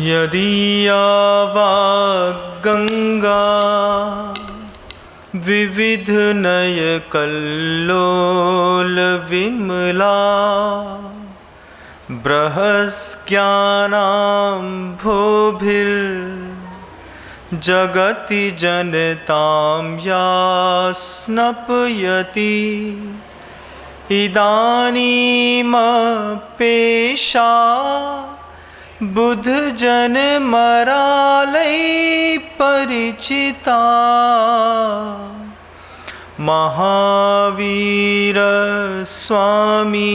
यदीया वाग्गंगा विविधनयकल्लोल विमला बृहस्क्यानाम्भोभिर्जगति जनतां या स्नपयति इदानीमपेशा बुद्ध जन मरालय परिचिता महावीर स्वामी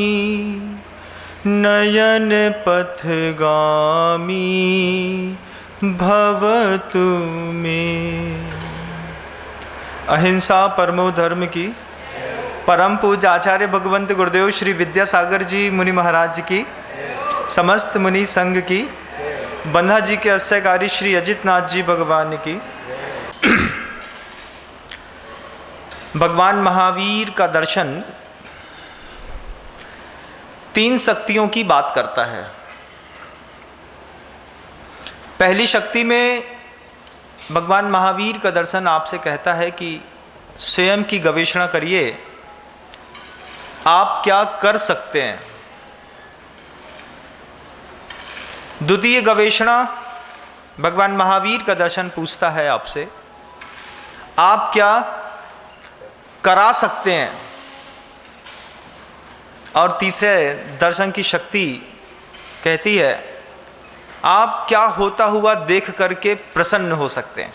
नयन पथगामी भवतु मे। अहिंसा परमो धर्म की परम पूज्य आचार्य भगवंत गुरुदेव श्री विद्यासागर जी मुनि महाराज जी की, समस्त मुनि संघ की, बंधा जी के अस्यकारी श्री अजित नाथ जी भगवान की। भगवान महावीर का दर्शन तीन शक्तियों की बात करता है। पहली शक्ति में भगवान महावीर का दर्शन आपसे कहता है कि स्वयं की गवेषणा करिए, आप क्या कर सकते हैं। द्वितीय गवेषणा भगवान महावीर का दर्शन पूछता है आपसे, आप क्या करा सकते हैं। और तीसरे दर्शन की शक्ति कहती है, आप क्या होता हुआ देख करके प्रसन्न हो सकते हैं।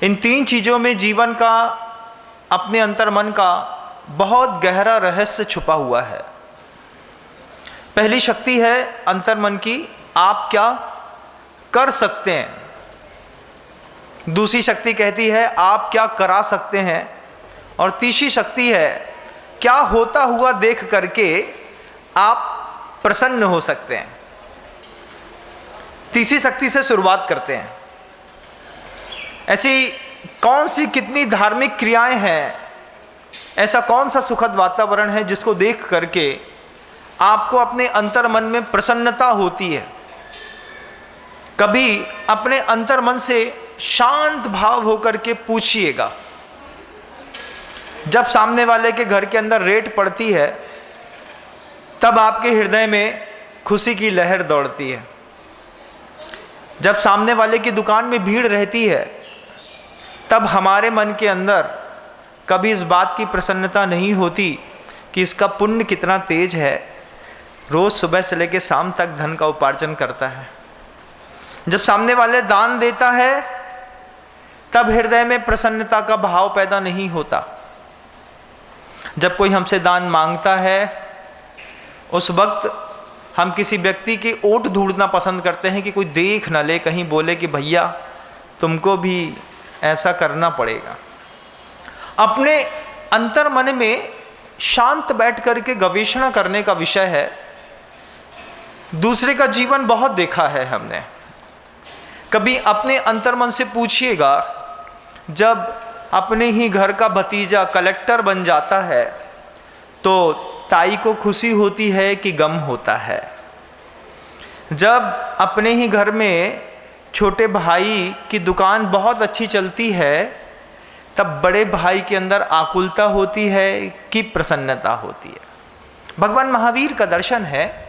इन तीन चीज़ों में जीवन का, अपने अंतर्मन का बहुत गहरा रहस्य छुपा हुआ है। पहली शक्ति है अंतर्मन की, आप क्या कर सकते हैं। दूसरी शक्ति कहती है आप क्या करा सकते हैं। और तीसरी शक्ति है क्या होता हुआ देख करके आप प्रसन्न हो सकते हैं। तीसरी शक्ति से शुरुआत करते हैं। ऐसी कौन सी कितनी धार्मिक क्रियाएं हैं, ऐसा कौन सा सुखद वातावरण है जिसको देख करके आपको अपने अंतर्मन में प्रसन्नता होती है। कभी अपने अंतर्मन से शांत भाव होकर के पूछिएगा, जब सामने वाले के घर के अंदर रेड पड़ती है तब आपके हृदय में खुशी की लहर दौड़ती है। जब सामने वाले की दुकान में भीड़ रहती है तब हमारे मन के अंदर कभी इस बात की प्रसन्नता नहीं होती कि इसका पुण्य कितना तेज है, रोज सुबह से लेकर शाम तक धन का उपार्जन करता है। जब सामने वाले दान देता है तब हृदय में प्रसन्नता का भाव पैदा नहीं होता। जब कोई हमसे दान मांगता है उस वक्त हम किसी व्यक्ति की ओट ढूंढना पसंद करते हैं कि कोई देख न ले, कहीं बोले कि भैया तुमको भी ऐसा करना पड़ेगा। अपने अंतर्मन में शांत बैठ करके गवेषणा करने का विषय है। दूसरे का जीवन बहुत देखा है हमने। कभी अपने अंतर्मन से पूछिएगा, जब अपने ही घर का भतीजा कलेक्टर बन जाता है तो ताई को खुशी होती है कि गम होता है। जब अपने ही घर में छोटे भाई की दुकान बहुत अच्छी चलती है तब बड़े भाई के अंदर आकुलता होती है कि प्रसन्नता होती है। भगवान महावीर का दर्शन है,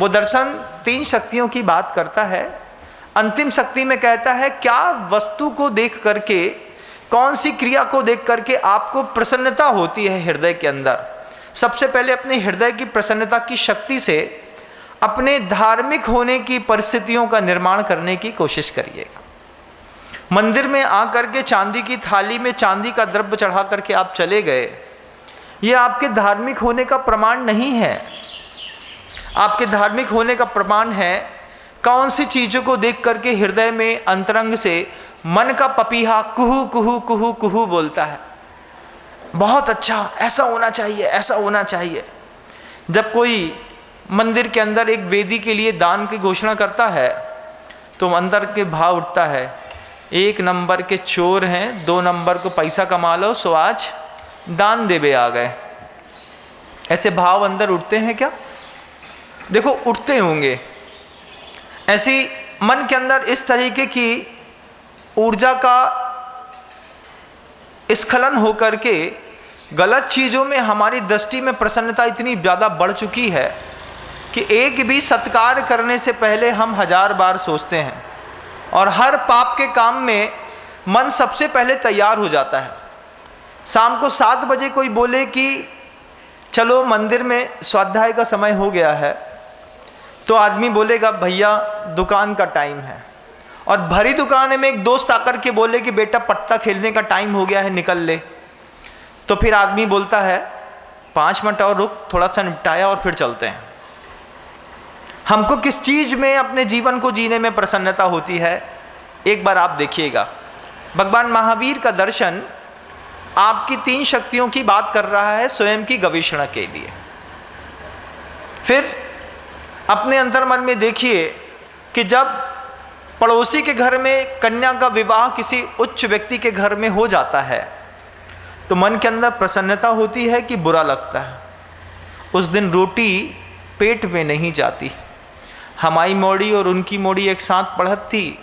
वो दर्शन तीन शक्तियों की बात करता है। अंतिम शक्ति में कहता है क्या वस्तु को देख करके, कौन सी क्रिया को देख करके आपको प्रसन्नता होती है हृदय के अंदर। सबसे पहले अपने हृदय की प्रसन्नता की शक्ति से अपने धार्मिक होने की परिस्थितियों का निर्माण करने की कोशिश करिएगा। मंदिर में आकर के चांदी की थाली में चांदी का द्रव्य चढ़ा करके आप चले गए, यह आपके धार्मिक होने का प्रमाण नहीं है। आपके धार्मिक होने का प्रमाण है कौन सी चीज़ों को देख करके हृदय में अंतरंग से मन का पपीहा कुहू कुहू कुहू कुहू बोलता है, बहुत अच्छा, ऐसा होना चाहिए, ऐसा होना चाहिए। जब कोई मंदिर के अंदर एक वेदी के लिए दान की घोषणा करता है तो अंदर के भाव उठता है, एक नंबर के चोर हैं, दो नंबर को पैसा कमा लो सो आज दान देवे आ गए। ऐसे भाव अंदर उठते हैं क्या? देखो उठते होंगे, ऐसी मन के अंदर इस तरीके की ऊर्जा का स्खलन होकर के गलत चीज़ों में हमारी दृष्टि में प्रसन्नता इतनी ज़्यादा बढ़ चुकी है कि एक भी सत्कार करने से पहले हम 1000 बार सोचते हैं, और हर पाप के काम में मन सबसे पहले तैयार हो जाता है। शाम को 7 बजे कोई बोले कि चलो मंदिर में स्वाध्याय का समय हो गया है, तो आदमी बोलेगा भैया दुकान का टाइम है, और भरी दुकान में एक दोस्त आकर के बोले कि बेटा पत्ता खेलने का टाइम हो गया है, निकल ले, तो फिर आदमी बोलता है 5 मिनट और रुक, थोड़ा सा निपटाया और फिर चलते हैं। हमको किस चीज़ में अपने जीवन को जीने में प्रसन्नता होती है, एक बार आप देखिएगा। भगवान महावीर का दर्शन आपकी 3 शक्तियों की बात कर रहा है स्वयं की गवेषणा के लिए। फिर अपने अंतर मन में देखिए कि जब पड़ोसी के घर में कन्या का विवाह किसी उच्च व्यक्ति के घर में हो जाता है तो मन के अंदर प्रसन्नता होती है कि बुरा लगता है। उस दिन रोटी पेट में नहीं जाती। हमारी मोड़ी और उनकी मोड़ी एक साथ पढ़त थी।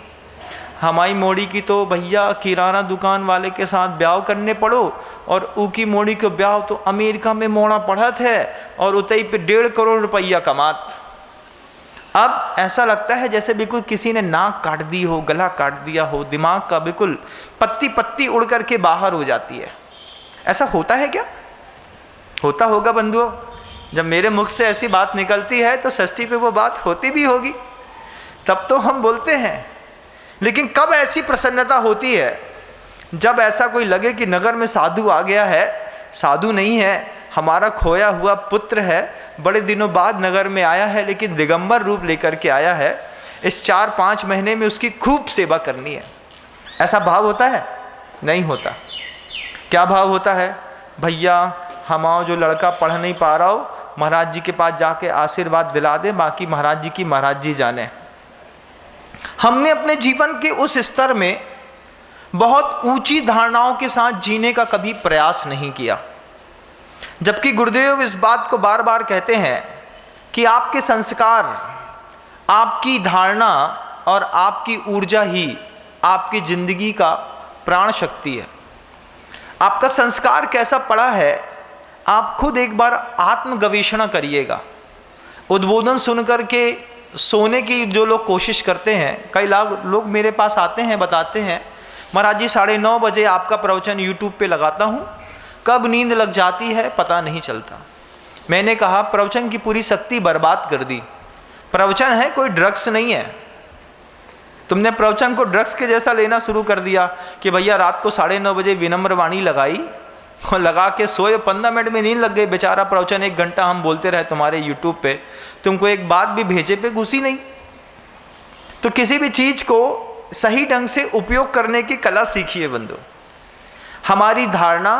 हमारी मोड़ी की तो भैया किराना दुकान वाले के साथ ब्याह करने पड़ो, और ऊकी मोड़ी को ब्याह तो अमेरिका में मोड़ा पढ़त है और उतई पे 1.5 करोड़ रुपया कमात। अब ऐसा लगता है जैसे बिल्कुल किसी ने नाक काट दी हो, गला काट दिया हो, दिमाग का बिल्कुल पत्ती पत्ती उड़ करके बाहर हो जाती है। ऐसा होता है क्या? होता होगा बंधुओं। जब मेरे मुख से ऐसी बात निकलती है तो षष्ठी पे वो बात होती भी होगी, तब तो हम बोलते हैं। लेकिन कब ऐसी प्रसन्नता होती है? जब ऐसा कोई लगे कि नगर में साधु आ गया है, साधु नहीं है, हमारा खोया हुआ पुत्र है, बड़े दिनों बाद नगर में आया है लेकिन दिगंबर रूप लेकर के आया है, इस 4-5 महीने में उसकी खूब सेवा करनी है। ऐसा भाव होता है? नहीं होता। क्या भाव होता है? भैया हमारा जो लड़का पढ़ नहीं पा रहा हो, महाराज जी के पास जाके आशीर्वाद दिला दे, बाकी महाराज जी की महाराज जी जाने। हमने अपने जीवन के उस स्तर में बहुत ऊंची धारणाओं के साथ जीने का कभी प्रयास नहीं किया, जबकि गुरुदेव इस बात को बार बार कहते हैं कि आपके संस्कार, आपकी धारणा और आपकी ऊर्जा ही आपकी जिंदगी का प्राण शक्ति है। आपका संस्कार कैसा पड़ा है, आप खुद एक बार आत्मगवेषणा करिएगा। उद्बोधन सुनकर के सोने की जो लोग कोशिश करते हैं, कई लोग मेरे पास आते हैं, बताते हैं महाराज जी 9:30 बजे आपका प्रवचन यूट्यूब पे लगाता हूँ, कब नींद लग जाती है पता नहीं चलता। मैंने कहा प्रवचन की पूरी शक्ति बर्बाद कर दी। प्रवचन है, कोई ड्रग्स नहीं है। तुमने प्रवचन को ड्रग्स के जैसा लेना शुरू कर दिया कि भैया रात को 9:30 बजे विनम्र वाणी लगाई और लगा के सोए, 15 मिनट में नींद लग गई। बेचारा प्रवचन 1 घंटा हम बोलते रहे तुम्हारे यूट्यूब पे, तुमको एक बात भी भेजे पे घुसी नहीं। तो किसी भी चीज़ को सही ढंग से उपयोग करने की कला सीखिए बंधु। हमारी धारणा,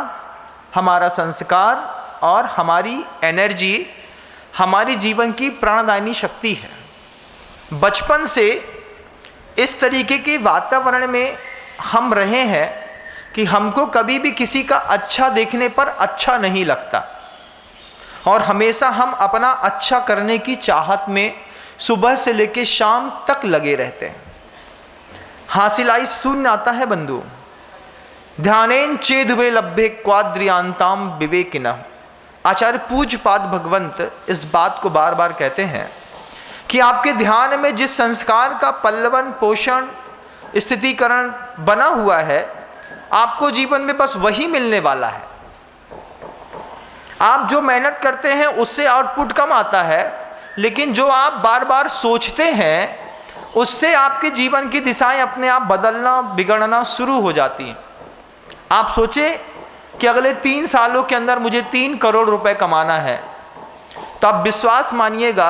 हमारा संस्कार और हमारी एनर्जी हमारी जीवन की प्राणदायिनी शक्ति है। बचपन से इस तरीके के वातावरण में हम रहे हैं कि हमको कभी भी किसी का अच्छा देखने पर अच्छा नहीं लगता, और हमेशा हम अपना अच्छा करने की चाहत में सुबह से लेकर शाम तक लगे रहते हैं। हासिलाई शून्य आता है बंधु। ध्यानेन चेदुवे लभ्ये क्वाद्रियांताम विवेकिनः। आचार्य पूज्यपाद भगवंत इस बात को बार बार कहते हैं कि आपके ध्यान में जिस संस्कार का पल्लवन, पोषण, स्थितिकरण बना हुआ है, आपको जीवन में बस वही मिलने वाला है। आप जो मेहनत करते हैं उससे आउटपुट कम आता है, लेकिन जो आप बार बार सोचते हैं उससे आपके जीवन की दिशाएं अपने आप बदलना, बिगड़ना शुरू हो जाती हैं। आप सोचें कि अगले 3 सालों के अंदर मुझे 3 करोड़ रुपए कमाना है, तो आप विश्वास मानिएगा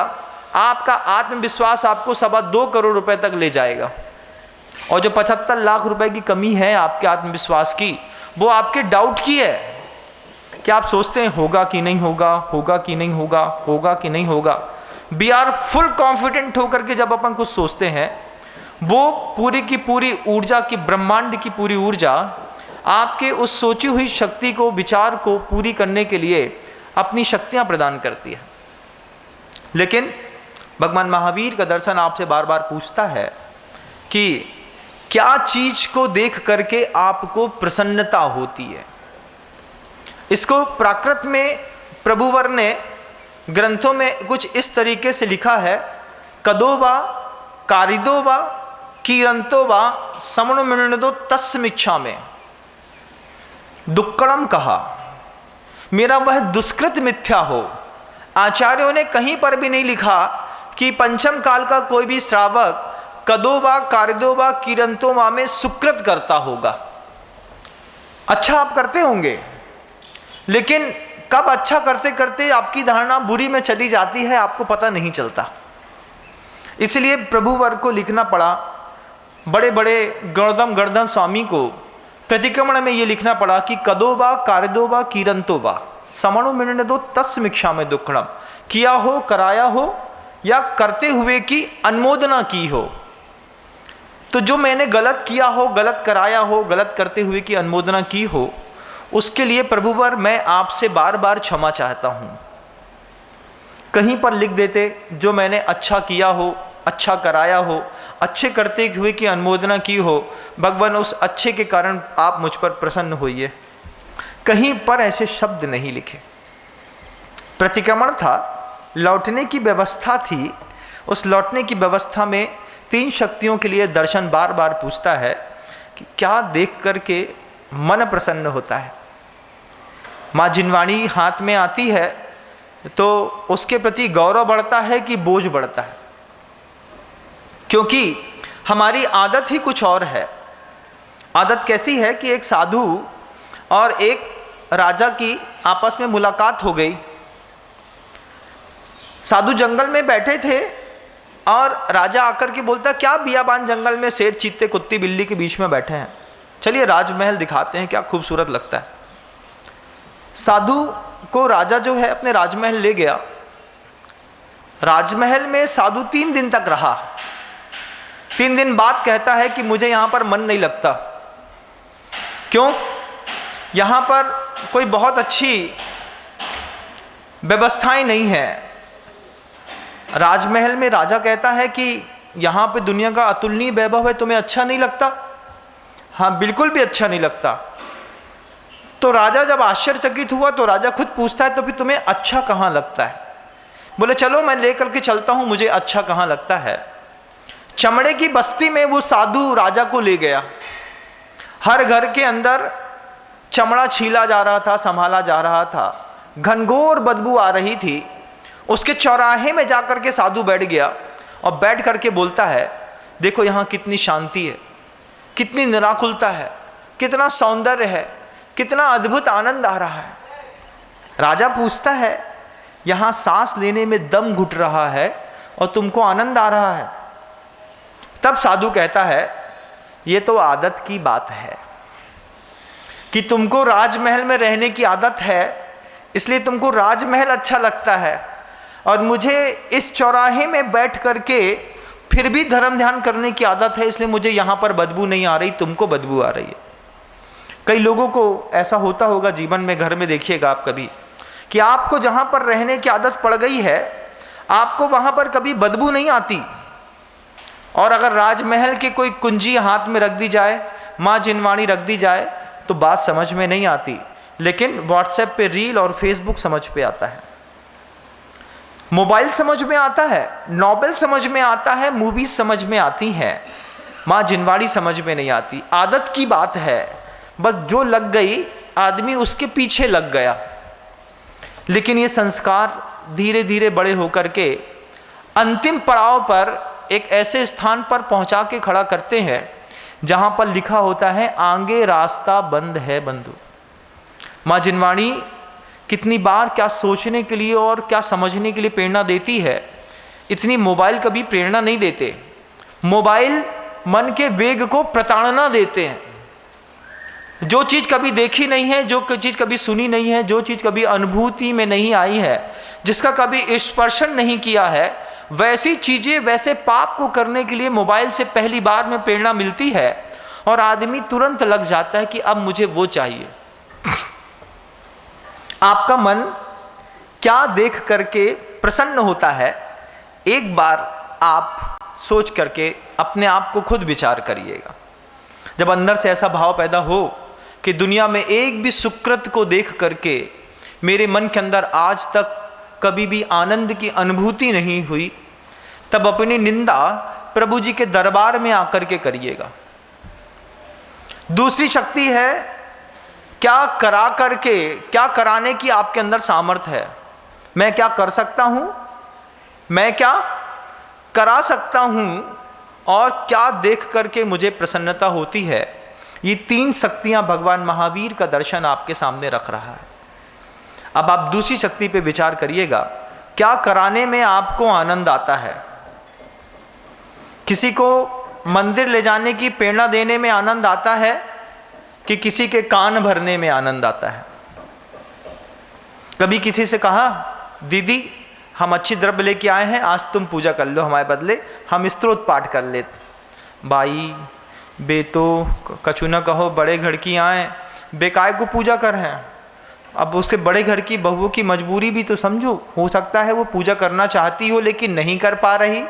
आपका आत्मविश्वास आपको 2.25 करोड़ रुपए तक ले जाएगा। और जो 75 लाख रुपए की कमी है आपके आत्मविश्वास की, वो आपके डाउट की है कि आप सोचते हैं होगा कि नहीं होगा, होगा कि नहीं होगा, होगा कि नहीं होगा। वी आर फुल कॉन्फिडेंट होकर के जब अपन कुछ सोचते हैं, वो पूरी की पूरी ऊर्जा की, ब्रह्मांड की पूरी ऊर्जा आपके उस सोची हुई शक्ति को, विचार को पूरी करने के लिए अपनी शक्तियां प्रदान करती है। लेकिन भगवान महावीर का दर्शन आपसे बार बार पूछता है कि क्या चीज को देख करके आपको प्रसन्नता होती है। इसको प्राकृत में प्रभुवर ने ग्रंथों में कुछ इस तरीके से लिखा है, कदो वा कारिदो वा कीरंतो वा समणु मिणदो तस्मिच्छा में। दुक्कड़म कहा, मेरा वह दुष्कृत मिथ्या हो। आचार्यों ने कहीं पर भी नहीं लिखा कि पंचम काल का कोई भी श्रावक कदो वा कारिदो वा कीरंतो वा में सुकृत करता होगा। अच्छा आप करते होंगे, लेकिन कब अच्छा करते करते आपकी धारणा बुरी में चली जाती है आपको पता नहीं चलता। इसलिए प्रभुवर को लिखना पड़ा, बड़े बड़े गर्दम स्वामी को प्रतिक्रमण में ये लिखना पड़ा कि कदो वा कारिदो वा कीरंतो वा समणु मिणदो तस्मिच्छा में दुक्कड़म। किया हो, कराया हो या करते हुए की अनुमोदना की हो। तो जो मैंने गलत किया हो, गलत कराया हो, गलत करते हुए की अनुमोदना की हो, उसके लिए प्रभुवर मैं आपसे बार बार क्षमा चाहता हूँ। कहीं पर लिख देते जो मैंने अच्छा किया हो, अच्छा कराया हो, अच्छे करते हुए की अनुमोदना की हो, भगवान उस अच्छे के कारण आप मुझ पर प्रसन्न होइए। कहीं पर ऐसे शब्द नहीं लिखे। प्रतिक्रमण था, लौटने की व्यवस्था थी। उस लौटने की व्यवस्था में 3 शक्तियों के लिए दर्शन बार बार पूछता है कि क्या देख करके मन प्रसन्न होता है। माँ जिनवाणी हाथ में आती है तो उसके प्रति गौरव बढ़ता है कि बोझ बढ़ता है, क्योंकि हमारी आदत ही कुछ और है। आदत कैसी है कि एक साधु और एक राजा की आपस में मुलाकात हो गई। साधु जंगल में बैठे थे और राजा आकर के बोलता, क्या बियाबान जंगल में शेर, चीते, कुत्ती, बिल्ली के बीच में बैठे हैं, चलिए राजमहल दिखाते हैं, क्या खूबसूरत लगता है। साधु को राजा जो है अपने राजमहल ले गया। राजमहल में साधु 3 दिन तक रहा। 3 दिन बाद कहता है कि मुझे यहाँ पर मन नहीं लगता। क्यों? यहाँ पर कोई बहुत अच्छी व्यवस्थाएं नहीं है। राजमहल में राजा कहता है कि यहाँ पे दुनिया का अतुलनीय वैभव है, तुम्हें अच्छा नहीं लगता? हाँ, बिल्कुल भी अच्छा नहीं लगता। तो राजा जब आश्चर्यचकित हुआ तो राजा खुद पूछता है, तो फिर तुम्हें अच्छा कहाँ लगता है? बोले चलो मैं लेकर के चलता हूँ, मुझे अच्छा कहाँ लगता है। चमड़े की बस्ती में वो साधु राजा को ले गया। हर घर के अंदर चमड़ा छीला जा रहा था, संभाला जा रहा था, घनघोर बदबू आ रही थी। उसके चौराहे में जाकर के साधु बैठ गया और बैठ करके बोलता है, देखो यहाँ कितनी शांति है, कितनी निराकुलता है, कितना सौंदर्य है, कितना अद्भुत आनंद आ रहा है। राजा पूछता है, यहाँ सांस लेने में दम घुट रहा है और तुमको आनंद आ रहा है? तब साधु कहता है, ये तो आदत की बात है कि तुमको राजमहल में रहने की आदत है, इसलिए तुमको राजमहल अच्छा लगता है, और मुझे इस चौराहे में बैठ करके फिर भी धर्म ध्यान करने की आदत है, इसलिए मुझे यहाँ पर बदबू नहीं आ रही, तुमको बदबू आ रही है। कई लोगों को ऐसा होता होगा जीवन में, घर में देखिएगा आप कभी, कि आपको जहाँ पर रहने की आदत पड़ गई है, आपको वहाँ पर कभी बदबू नहीं आती। और अगर राजमहल की कोई कुंजी हाथ में रख दी जाए, माँ जिनवाणी रख दी जाए, तो बात समझ में नहीं आती, लेकिन व्हाट्सएप पे रील और फेसबुक समझ पे आता है, मोबाइल समझ में आता है, नॉवेल समझ में आता है, मूवीज समझ में आती हैं, माँ जिनवाणी समझ में नहीं आती। आदत की बात है, बस जो लग गई आदमी उसके पीछे लग गया। लेकिन ये संस्कार धीरे धीरे बड़े होकर के अंतिम पड़ाव पर एक ऐसे स्थान पर पहुंचा के खड़ा करते हैं जहां पर लिखा होता है, आगे रास्ता बंद है बंधु। माँ जिनवाणी कितनी बार क्या सोचने के लिए और क्या समझने के लिए प्रेरणा देती है। इतनी मोबाइल कभी प्रेरणा नहीं देते। मोबाइल मन के वेग को प्रताड़ना देते हैं। जो चीज़ कभी देखी नहीं है, जो चीज़ कभी सुनी नहीं है, जो चीज़ कभी अनुभूति में नहीं आई है, जिसका कभी स्पर्शन नहीं किया है, वैसी चीज़ें, वैसे पाप को करने के लिए मोबाइल से पहली बार में प्रेरणा मिलती है और आदमी तुरंत लग जाता है कि अब मुझे वो चाहिए। आपका मन क्या देख करके प्रसन्न होता है, एक बार आप सोच करके अपने आप को खुद विचार करिएगा। जब अंदर से ऐसा भाव पैदा हो कि दुनिया में एक भी सुकृत को देख करके मेरे मन के अंदर आज तक कभी भी आनंद की अनुभूति नहीं हुई, तब अपनी निंदा प्रभु जी के दरबार में आकर के करिएगा। दूसरी शक्ति है, क्या करा करके, क्या कराने की आपके अंदर सामर्थ्य है। मैं क्या कर सकता हूं, मैं क्या करा सकता हूं, और क्या देख करके मुझे प्रसन्नता होती है। ये तीन शक्तियां भगवान महावीर का दर्शन आपके सामने रख रहा है। अब आप दूसरी शक्ति पे विचार करिएगा, क्या कराने में आपको आनंद आता है। किसी को मंदिर ले जाने की प्रेरणा देने में आनंद आता है कि किसी के कान भरने में आनंद आता है। कभी किसी से कहा, दीदी हम अच्छी द्रव्य लेके आए हैं, आज तुम पूजा कर लो हमारे बदले, हम स्तोत्र पाठ कर ले। भाई बेटो कछु न कहो, बड़े घर की आए, बेकाय को पूजा कर हैं। अब उसके बड़े घर की बहुओं की मजबूरी भी तो समझो, हो सकता है वो पूजा करना चाहती हो लेकिन नहीं कर पा रही।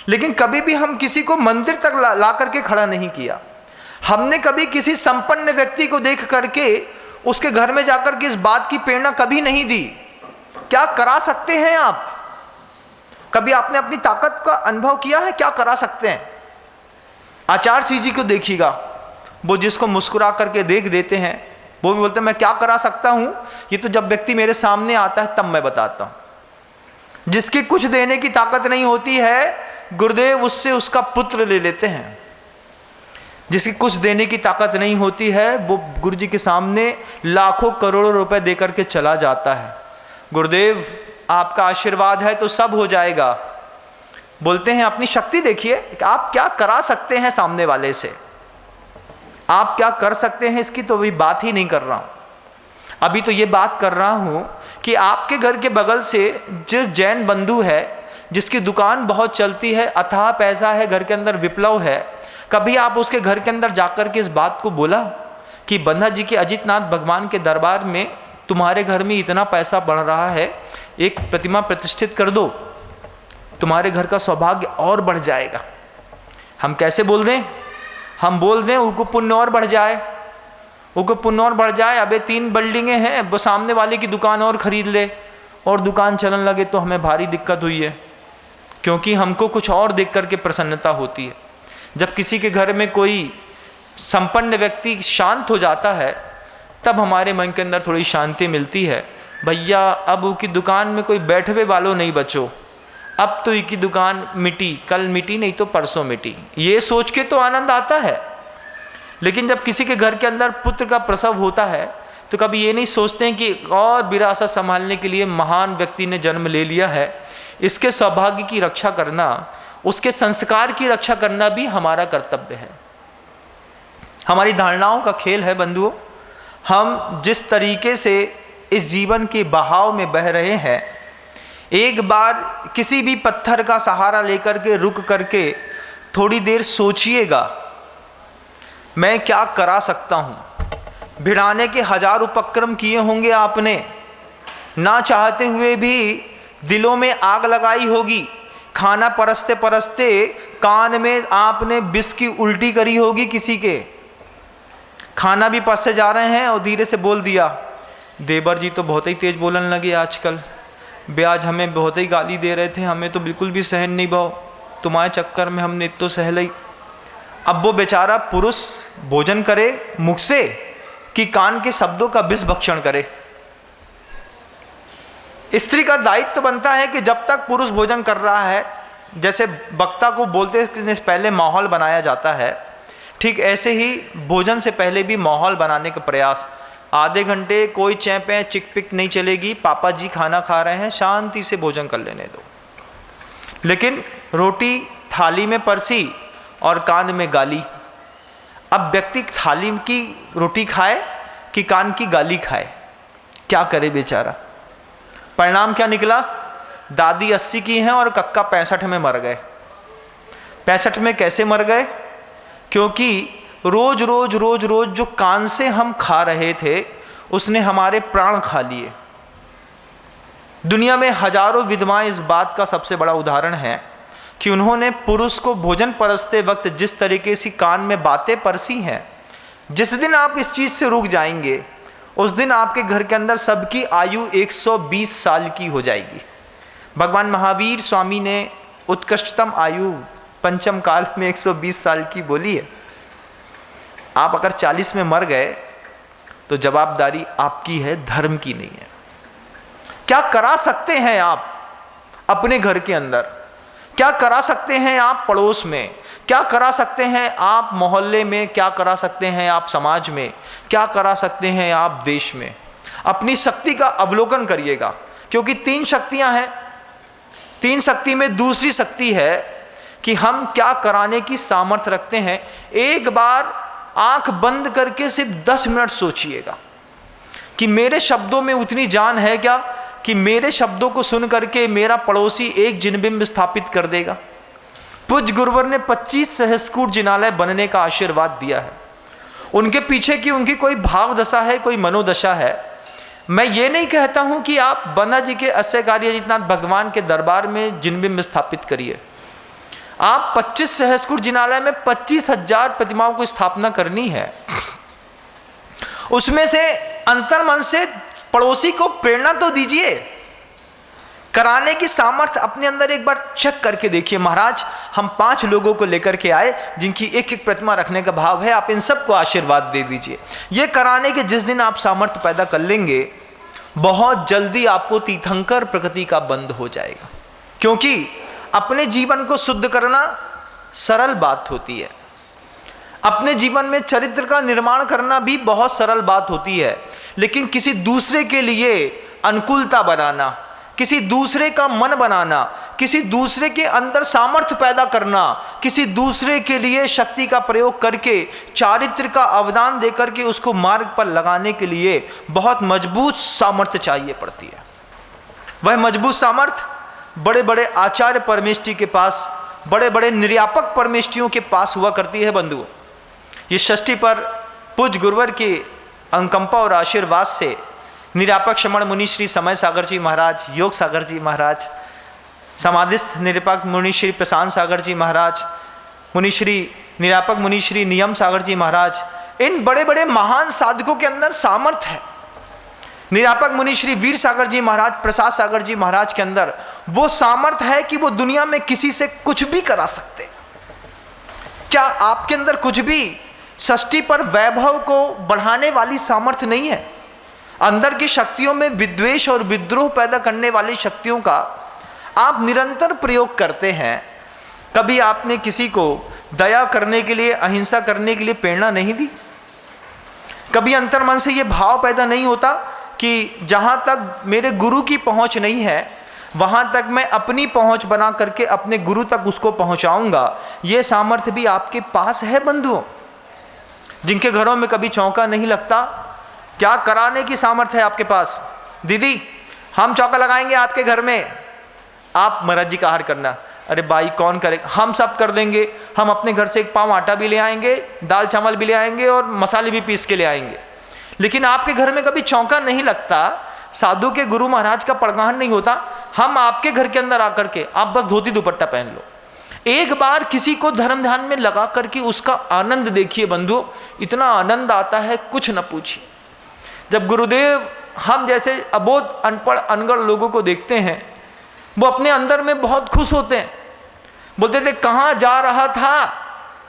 लेकिन कभी भी हम किसी को मंदिर तक ला करके खड़ा नहीं किया। हमने कभी किसी संपन्न व्यक्ति को देख करके उसके घर में जाकर के इस बात की प्रेरणा कभी नहीं दी, क्या करा सकते हैं आप। कभी आपने अपनी ताकत का अनुभव किया है, क्या करा सकते हैं। आचार्य श्री जी को देखिएगा, वो जिसको मुस्कुरा करके देख देते हैं वो भी बोलते हैं मैं क्या करा सकता हूं, ये तो जब व्यक्ति मेरे सामने आता है तब मैं बताता हूं। जिसकी कुछ देने की ताकत नहीं होती है, गुरुदेव उससे उसका पुत्र ले लेते हैं। जिसकी कुछ देने की ताकत नहीं होती है, वो गुरु जी के सामने लाखों करोड़ों रुपए दे करके चला जाता है। गुरुदेव आपका आशीर्वाद है तो सब हो जाएगा। बोलते हैं अपनी शक्ति देखिए, आप क्या करा सकते हैं सामने वाले से, आप क्या कर सकते हैं, इसकी तो अभी बात ही नहीं कर रहा हूं। अभी तो ये बात कर रहा हूं कि आपके घर के बगल से जिस जैन बंधु है, जिसकी दुकान बहुत चलती है, अथाह पैसा है, घर के अंदर विप्लव है, कभी आप उसके घर के अंदर जाकर के इस बात को बोला कि बंधा जी के अजितनाथ भगवान के दरबार में तुम्हारे घर में इतना पैसा बढ़ रहा है, एक प्रतिमा प्रतिष्ठित कर दो, तुम्हारे घर का सौभाग्य और बढ़ जाएगा। हम कैसे बोल दें, हम बोल दें उनको पुण्य और बढ़ जाए, उनको पुण्य और बढ़ जाए। अबे 3 बिल्डिंगें हैं, वो सामने वाले की दुकान और खरीद ले और दुकान चलन लगे तो हमें भारी दिक्कत हुई है, क्योंकि हमको कुछ और देख करके प्रसन्नता होती है। जब किसी के घर में कोई संपन्न व्यक्ति शांत हो जाता है, तब हमारे मन के अंदर थोड़ी शांति मिलती है। भैया अब उनकी दुकान में कोई बैठवे वालों नहीं बचो, अब तो इनकी दुकान मिटी, कल मिटी नहीं तो परसों मिटी, ये सोच के तो आनंद आता है। लेकिन जब किसी के घर के अंदर पुत्र का प्रसव होता है तो कभी ये नहीं सोचते हैं कि और विरासत संभालने के लिए महान व्यक्ति ने जन्म ले लिया है, इसके सौभाग्य की रक्षा करना, उसके संस्कार की रक्षा करना भी हमारा कर्तव्य है। हमारी धारणाओं का खेल है बंधुओं। हम जिस तरीके से इस जीवन के बहाव में बह रहे हैं, एक बार किसी भी पत्थर का सहारा लेकर के रुक करके थोड़ी देर सोचिएगा, मैं क्या करा सकता हूँ। भिड़ाने के 1000 उपक्रम किए होंगे आपने, ना चाहते हुए भी दिलों में आग लगाई होगी। खाना परसते परसते कान में आपने विष की उल्टी करी होगी किसी के। खाना भी परसे जा रहे हैं और धीरे से बोल दिया, देवर जी तो बहुत ही तेज बोलने लगे आजकल, ब्याज हमें बहुत ही गाली दे रहे थे, हमें तो बिल्कुल भी सहन नहीं भाव, तुम्हारे चक्कर में हमने तो सह ली। अब वो बेचारा पुरुष भोजन करे मुख से कि कान के शब्दों का विष भक्षण करे। स्त्री का दायित्व बनता है कि जब तक पुरुष भोजन कर रहा है, जैसे वक्ता को बोलते से पहले माहौल बनाया जाता है, ठीक ऐसे ही भोजन से पहले भी माहौल बनाने का प्रयास। आधे घंटे कोई चैपे चिकपिक नहीं चलेगी, पापा जी खाना खा रहे हैं, शांति से भोजन कर लेने दो। लेकिन रोटी थाली में परसी और कान में गाली। अब व्यक्ति थाली की रोटी खाए कि कान की गाली खाए, क्या करे बेचारा। परिणाम क्या निकला, दादी 80 की हैं और कक्का 65 में मर गए। 65 में कैसे मर गए, क्योंकि रोज रोज रोज रोज जो कान से हम खा रहे थे उसने हमारे प्राण खा लिए। दुनिया में हजारों विधवाएं इस बात का सबसे बड़ा उदाहरण है कि उन्होंने पुरुष को भोजन परसते वक्त जिस तरीके से कान में बातें परसी हैं, जिस दिन आप इस चीज़ से रुक जाएंगे उस दिन आपके घर के अंदर सबकी आयु 120 साल की हो जाएगी। भगवान महावीर स्वामी ने उत्कृष्टतम आयु पंचम काल में 120 साल की बोली है। आप अगर 40 में मर गए तो जवाबदारी आपकी है, धर्म की नहीं है। क्या करा सकते हैं आप अपने घर के अंदर, क्या करा सकते हैं आप पड़ोस में, क्या करा सकते हैं आप मोहल्ले में, क्या करा सकते हैं आप समाज में, क्या करा सकते हैं आप देश में। अपनी शक्ति का अवलोकन करिएगा, क्योंकि 3 शक्तियां हैं। 3 शक्ति में दूसरी शक्ति है कि हम क्या कराने की सामर्थ्य रखते हैं। एक बार आंख बंद करके सिर्फ 10 मिनट सोचिएगा कि मेरे शब्दों में उतनी जान है क्या कि मेरे शब्दों को सुन करके मेरा पड़ोसी एक जिनबिंब स्थापित कर देगा। पूज्य गुरुवर ने 25 सहस्त्रकूट जिनालय बनने का आशीर्वाद दिया है। उनके पीछे की उनकी कोई भाव दशा है, कोई मनोदशा है। मैं ये नहीं कहता हूं कि आप बन्ना जी के अस्य कार्य जितना भगवान के दरबार में जिनबिंब स्थापित करिए। आप 25 सहस्त्रकूट जिनालय में 25,000 प्रतिमाओं को स्थापना करनी है। उसमें से अंतर्मन से पड़ोसी को प्रेरणा तो दीजिए। कराने की सामर्थ्य अपने अंदर एक बार चेक करके देखिए। महाराज, हम 5 लोगों को लेकर के आए जिनकी एक एक प्रतिमा रखने का भाव है, आप इन सबको आशीर्वाद दे दीजिए। ये कराने के जिस दिन आप सामर्थ्य पैदा कर लेंगे, बहुत जल्दी आपको तीर्थंकर प्रकृति का बंध हो जाएगा। क्योंकि अपने जीवन को शुद्ध करना सरल बात होती है, अपने जीवन में चरित्र का निर्माण करना भी बहुत सरल बात होती है, लेकिन किसी दूसरे के लिए अनुकूलता बनाना, किसी दूसरे का मन बनाना, किसी दूसरे के अंदर सामर्थ्य पैदा करना, किसी दूसरे के लिए शक्ति का प्रयोग करके चारित्र का अवदान देकर के उसको मार्ग पर लगाने के लिए बहुत मजबूत सामर्थ्य चाहिए पड़ती है। वह मजबूत सामर्थ्य बड़े बड़े आचार्य परमेष्ठी के पास, बड़े बड़े निर्यापक परमेष्ठियों के पास हुआ करती है। बंधुओं, ये षष्ठी पर पूज्य गुरुवर की अनुकंपा और आशीर्वाद से निरापक श्रमण मुनि श्री समय सागर जी महाराज, योग सागर जी महाराज, समाधिस्थ निरापक मुनि श्री प्रशांत सागर जी महाराज, मुनि श्री निरापक मुनि श्री नियम सागर जी महाराज, इन बड़े बड़े महान साधकों के अंदर सामर्थ्य है। निरापक मुनि श्री वीर सागर जी महाराज, प्रसाद सागर जी महाराज के अंदर वो सामर्थ्य है कि वो दुनिया में किसी से कुछ भी करा सकते हैं। क्या आपके अंदर कुछ भी षष्ठी पर वैभव को बढ़ाने वाली सामर्थ्य नहीं है? अंदर की शक्तियों में विद्वेष और विद्रोह पैदा करने वाली शक्तियों का आप निरंतर प्रयोग करते हैं। कभी आपने किसी को दया करने के लिए, अहिंसा करने के लिए प्रेरणा नहीं दी? कभी अंतर्मन से ये भाव पैदा नहीं होता कि जहाँ तक मेरे गुरु की पहुँच नहीं है, वहाँ तक मैं अपनी पहुँच बना करके अपने गुरु तक उसको पहुँचाऊँगा? ये सामर्थ्य भी आपके पास है बंधुओं। जिनके घरों में कभी चौका नहीं लगता, क्या कराने की सामर्थ्य है आपके पास? दीदी, हम चौका लगाएंगे आपके घर में, आप महाराज जी का आहार करना। अरे भाई, कौन करेगा? हम सब कर देंगे। हम अपने घर से 1 पाव आटा भी ले आएंगे, दाल चावल भी ले आएंगे और मसाले भी पीस के ले आएंगे। लेकिन आपके घर में कभी चौका नहीं लगता, साधु के गुरु महाराज का पड़गाहन नहीं होता। हम आपके घर के अंदर आकर के, आप बस धोती दुपट्टा पहन लो, एक बार किसी को धर्म ध्यान में लगा करके उसका आनंद देखिए बंधुओं, इतना आनंद आता है कुछ न पूछिए। जब गुरुदेव हम जैसे अबोध अनपढ़ अनगढ़ लोगों को देखते हैं, वो अपने अंदर में बहुत खुश होते हैं। बोलते थे कहाँ जा रहा था,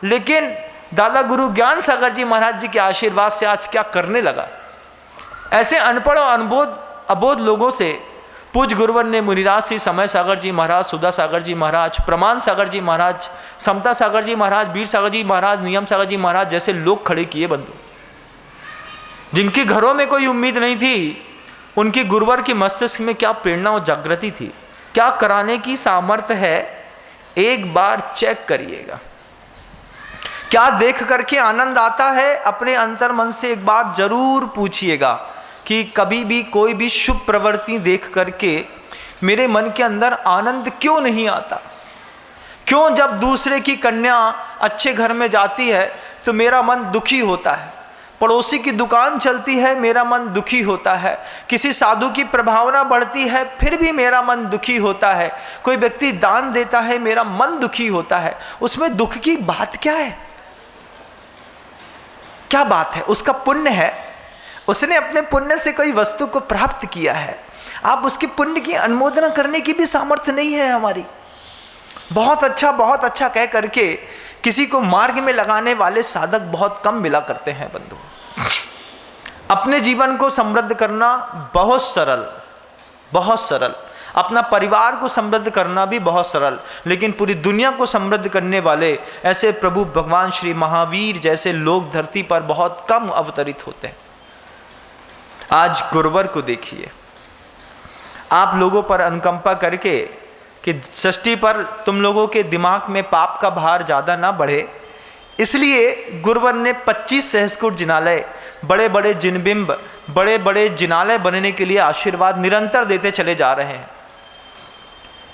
लेकिन दादा गुरु ज्ञान सागर जी महाराज जी के आशीर्वाद से आज क्या करने लगा। ऐसे अनपढ़ और अबोध लोगों से पूज्य गुरुवर ने मुनिराज श्री समय सागर जी महाराज, सुधा सागर जी महाराज, प्रमाण सागर जी महाराज, समता सागर जी महाराज, वीर सागर जी महाराज, नियम सागर जी महाराज जैसे लोग खड़े किए बंधु, जिनके घरों में कोई उम्मीद नहीं थी। उनकी गुरुवर की मस्तिष्क में क्या प्रेरणा और जागृति थी, क्या कराने की सामर्थ्य है, एक बार चेक करिएगा। क्या देख करके आनंद आता है, अपने अंतर मन से एक बार जरूर पूछिएगा कि कभी भी कोई भी शुभ प्रवृत्ति देख करके मेरे मन के अंदर आनंद क्यों नहीं आता? क्यों जब दूसरे की कन्या अच्छे घर में जाती है तो मेरा मन दुखी होता है? पड़ोसी की दुकान चलती है, मेरा मन दुखी होता है। किसी साधु की प्रभावना बढ़ती है, फिर भी मेरा मन दुखी होता है। कोई व्यक्ति दान देता है, मेरा मन दुखी होता है। उसमें दुख की बात क्या है? क्या बात है? उसका पुण्य है, उसने अपने पुण्य से कोई वस्तु को प्राप्त किया है। आप उसके पुण्य की अनुमोदना करने की भी सामर्थ्य नहीं है हमारी। बहुत अच्छा कह करके किसी को मार्ग में लगाने वाले साधक बहुत कम मिला करते हैं बंधु। अपने जीवन को समृद्ध करना बहुत सरल, अपना परिवार को समृद्ध करना भी बहुत सरल, लेकिन पूरी दुनिया को समृद्ध करने वाले ऐसे प्रभु भगवान श्री महावीर जैसे लोग धरती पर बहुत कम अवतरित होते हैं। आज गुरुवर को देखिए, आप लोगों पर अनुकंपा करके कि षष्ठी पर तुम लोगों के दिमाग में पाप का भार ज़्यादा ना बढ़े, इसलिए गुरुवर ने 25 सहस्त्रकूट जिनालय, बड़े बड़े जिनबिंब, बड़े बड़े जिनालय बनने के लिए आशीर्वाद निरंतर देते चले जा रहे हैं।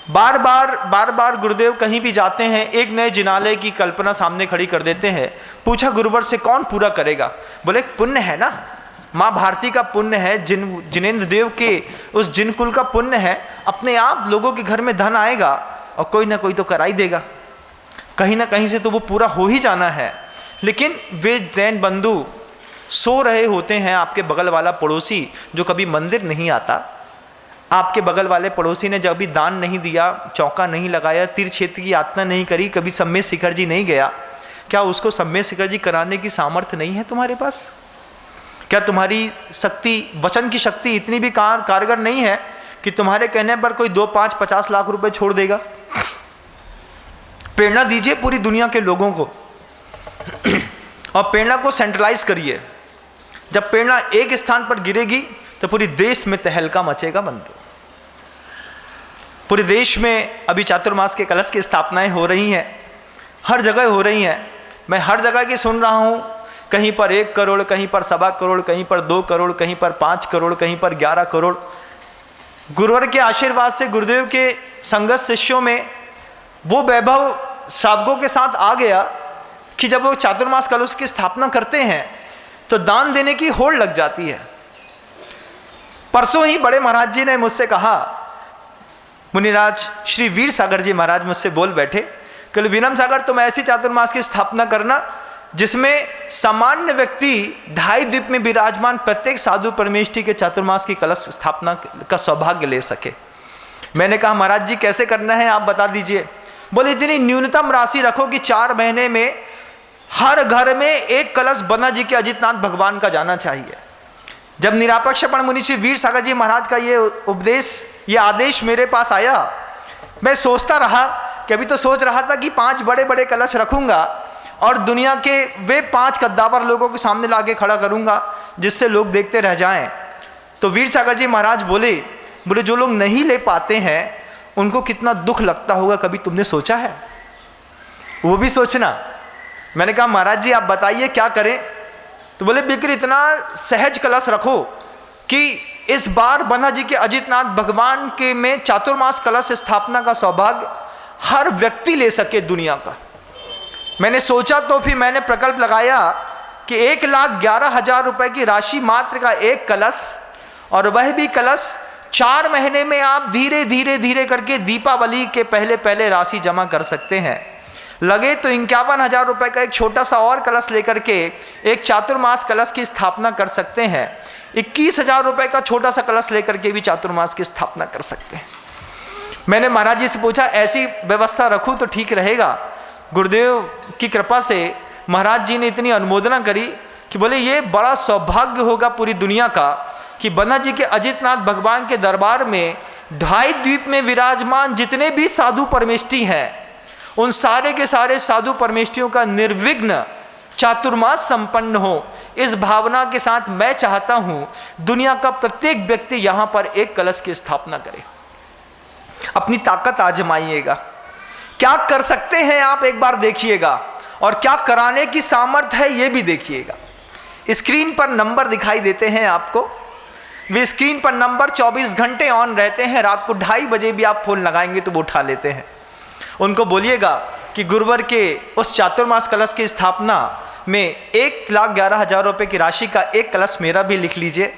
बार बार गुरुदेव कहीं भी जाते हैं, एक नए जिनालय की कल्पना सामने खड़ी कर देते हैं। पूछा गुरुवर से, कौन पूरा करेगा? बोले पुण्य है ना, माँ भारती का पुण्य है, जिनेंद्र देव के उस जिनकुल का पुण्य है। अपने आप लोगों के घर में धन आएगा और कोई ना कोई तो करा ही देगा, कहीं ना कहीं से तो वो पूरा हो ही जाना है। लेकिन वे जैन बंधु सो रहे होते हैं। आपके बगल वाला पड़ोसी जो कभी मंदिर नहीं आता, आपके बगल वाले पड़ोसी ने जब भी दान नहीं दिया, चौका नहीं लगाया, तीर्थ क्षेत्र की यात्रा नहीं करी, कभी सम्मेद शिखर जी नहीं गया, क्या उसको सम्मेद शिखर जी कराने की सामर्थ्य नहीं है तुम्हारे पास? क्या तुम्हारी शक्ति, वचन की शक्ति इतनी भी कारगर नहीं है कि तुम्हारे कहने पर कोई 2, 5, 50 लाख रुपए छोड़ देगा? प्रेरणा दीजिए पूरी दुनिया के लोगों को और प्रेरणा को सेंट्रलाइज करिए। जब प्रेरणा एक स्थान पर गिरेगी तो पूरी देश में तहलका मचेगा बंधु। पूरे देश में अभी चातुर्मास के कलश की स्थापनाएं हो रही हैं, हर जगह हो रही हैं। मैं हर जगह की सुन रहा हूँ, कहीं पर 1 करोड़, कहीं पर 1.25 करोड़, कहीं पर 2 करोड़, कहीं पर 5 करोड़, कहीं पर 11 करोड़। गुरुवर के आशीर्वाद से गुरुदेव के संगत शिष्यों में वो वैभव श्रावकों के साथ आ गया कि जब वो चातुर्मास कलश की स्थापना करते हैं तो दान देने की होड़ लग जाती है। परसों ही बड़े महाराज जी ने मुझसे कहा, मुनिराज श्री वीर सागर जी महाराज मुझसे बोल बैठे, कल विनम सागर तुम ऐसी चातुर्मास की स्थापना करना जिसमें सामान्य व्यक्ति 2.5 द्वीप में विराजमान प्रत्येक साधु परमेष्ठी के चातुर्मास की कलश स्थापना का सौभाग्य ले सके। मैंने कहा महाराज जी कैसे करना है आप बता दीजिए। बोले इतनी न्यूनतम राशि रखो कि 4 महीने में हर घर में एक कलश बना जी के अजितनाथ भगवान का जाना चाहिए। जब निरापक्षपण मुनि श्री वीर सागर जी महाराज का ये उपदेश, ये आदेश मेरे पास आया, मैं सोचता रहा कि अभी तो सोच रहा था कि 5 बड़े बड़े कलश रखूंगा और दुनिया के वे 5 कद्दावर लोगों के सामने लाके खड़ा करूंगा जिससे लोग देखते रह जाएं। तो वीर सागर जी महाराज बोले जो लोग नहीं ले पाते हैं उनको कितना दुख लगता होगा, कभी तुमने सोचा है? वो भी सोचना। मैंने कहा महाराज जी आप बताइए क्या करें? तो बोले बिक्री इतना सहज कलश रखो कि इस बार बन्हा जी के अजितनाथ भगवान के में चातुर्मास कलश स्थापना का सौभाग्य हर व्यक्ति ले सके दुनिया का। मैंने सोचा तो फिर मैंने प्रकल्प लगाया कि 1,11,000 रुपए की राशि मात्र का एक कलश, और वह भी कलश 4 महीने में आप धीरे धीरे धीरे करके दीपावली के पहले पहले राशि जमा कर सकते हैं। लगे तो 51,000 रुपए का एक छोटा सा और कलश लेकर के एक चातुर्मास कलश की स्थापना कर सकते हैं। 21,000 रुपए का छोटा सा कलश लेकर के भी चातुर्मास की स्थापना कर सकते हैं। मैंने महाराज जी से पूछा ऐसी व्यवस्था रखूं तो ठीक रहेगा? गुरुदेव की कृपा से महाराज जी ने इतनी अनुमोदना करी कि बोले ये बड़ा सौभाग्य होगा पूरी दुनिया का कि बन्हा जी के अजितनाथ भगवान के दरबार में 2.5 द्वीप में विराजमान जितने भी साधु परमेष्ठी हैं उन सारे के सारे साधु परमेष्ठियों का निर्विघ्न चातुर्मास संपन्न हो। इस भावना के साथ मैं चाहता हूं दुनिया का प्रत्येक व्यक्ति यहां पर एक कलश की स्थापना करे। अपनी ताकत आजमाइएगा, क्या कर सकते हैं आप एक बार देखिएगा, और क्या कराने की सामर्थ्य है ये भी देखिएगा। स्क्रीन पर नंबर दिखाई देते हैं आपको, वे स्क्रीन पर नंबर 24 घंटे ऑन रहते हैं। रात को 2:30 बजे भी आप फोन लगाएंगे तो वो उठा लेते हैं। उनको बोलिएगा कि गुरुवर के उस चातुर्मास कलश की स्थापना में 1,11,000 रुपये की राशि का एक कलश मेरा भी लिख लीजिए,